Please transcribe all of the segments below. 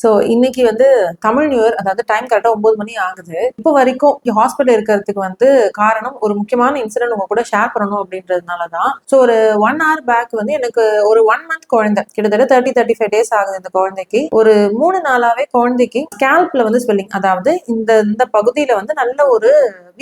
So இன்னைக்கு வந்து Tamil new year, அதாவது டைம் கரெக்டாக 9 மணி ஆகுது. இப்போ வரைக்கும் ஹாஸ்பிட்டல் இருக்கிறதுக்கு வந்து காரணம் ஒரு முக்கியமான இன்சிடென்ட் உங்க கூட ஷேர் பண்ணணும் அப்படின்றதுனால தான். ஸோ ஒரு 1 hour பேக் வந்து எனக்கு ஒரு 1 month குழந்தை, கிட்டத்தட்ட 35 days ஆகுது இந்த குழந்தைக்கு. ஒரு 3 நாளாவே குழந்தைக்கு ஸ்கேல்ப்ல வந்து ஸ்வெல்லிங், அதாவது இந்த இந்த பகுதியில வந்து நல்ல ஒரு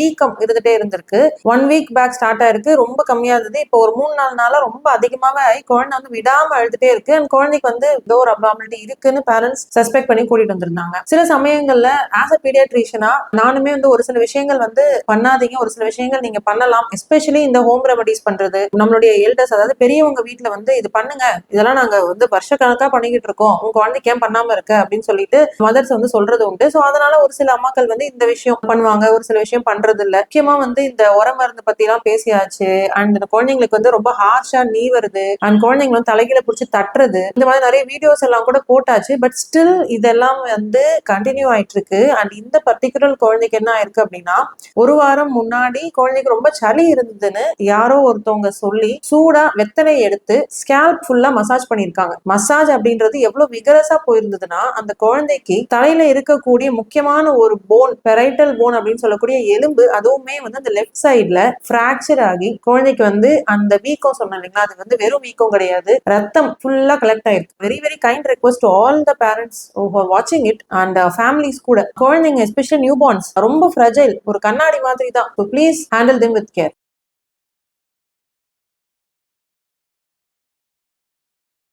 வீக்கம் இருந்துட்டே இருந்திருக்கு. 1 week பேக் ஸ்டார்ட் ஆயிருக்கு, ரொம்ப கம்மியா இருந்தது. இப்போ ஒரு 3-4 நாளா ரொம்ப அதிகமாவே ஆகி குழந்தை வந்து விடாம அழுதுட்டே இருக்கு. அந்த குழந்தைக்கு வந்து ஏதோ ஒரு அப்நார்மாலிட்டி இருக்குன்னு பேரண்ட்ஸ் சஸ்பெக்ட் பண்ணி கூட்டிட்டு வந்திருந்தாங்க. சில சமயங்கள்ல ஆஸ் அ பீடியாட்ரிஷியனா நானுமே வந்து ஒரு சில விஷயங்கள் வந்து பண்ணாதீங்க, ஒரு சில விஷயங்கள் நீங்க பண்ணலாம். எஸ்பெஷலி இந்த ஹோம் ரெமடிஸ் பண்றது, நம்மளுடைய எல்டர்ஸ், அதாவது பெரியவங்க வீட்டுல வந்து இது பண்ணுங்க, இதெல்லாம் நாங்க வந்து வருஷ கணக்கா பண்ணிக்கிட்டு இருக்கோம், உங்க குழந்தைக்கு ஏன் பண்ணாம இருக்கு அப்படின்னு சொல்லிட்டு மதர்ஸ் வந்து சொல்றது உண்டு. சோ அதனால ஒரு சில அம்மாக்கள் வந்து இந்த விஷயம் பண்ணுவாங்க, ஒரு சில விஷயம் பண்றது இல்ல. முக்கியமா வந்து இந்த உர மருந்து பத்தி எல்லாம் பேசியாச்சு. அண்ட் இந்த குழந்தைங்களுக்கு வந்து ரொம்ப ஹார்ஷா நீ வருது, அண்ட் குழந்தைங்க வந்து தலைகீழ பிடிச்சி தட்டுறது, இந்த மாதிரி நிறைய வீடியோஸ் எல்லாம் கூட போட்டாச்சு. பட் ஸ்டில் இதெல்லாம் வந்து கண்டினியூ ஆயிட்டு இருக்கு. அண்ட் இந்த பர்டிகுலர் குழந்தைக்கு என்ன ஆயிருக்கு அப்படின்னா, ஒரு வாரம் முன்னாடி குழந்தைக்கு ரொம்ப சளி இருந்ததுன்னு யாரோ ஒருத்தவங்க சொல்லி சூடா வெத்தலை எடுத்து ஸ்கேல்ப் ஃபுல்லா மசாஜ் பண்ணிருக்காங்க. மசாஜ் அப்படின்றது எவ்வளவு விகரஸா போயிருந்ததுன்னா, அந்த குழந்தைக்கு தலையில இருக்கக்கூடிய முக்கியமான ஒரு போன், பெரைட்டல் போன் அப்படின்னு சொல்லக்கூடிய எலும்பு, அதுவுமே வந்து அந்த லெஃப்ட் சைட்ல பிராக்சர் ஆகி குழந்தைக்கு வந்து அந்த வீக்கம் சொன்னேன் இல்லைங்களா, அது வந்து வெறும் வீக்கம் கிடையாது, ரத்தம் ஃபுல்லா கலெக்ட் ஆயிருக்கு. Very very kind request to all the parents who are watching it and families கூட. குழந்தைங்க எஸ்பெஷலி நியூ பார்ன்ஸ் ரொம்ப ஃப்ரெஜைல், ஒரு கண்ணாடி மாதிரி தான். So please handle them with care.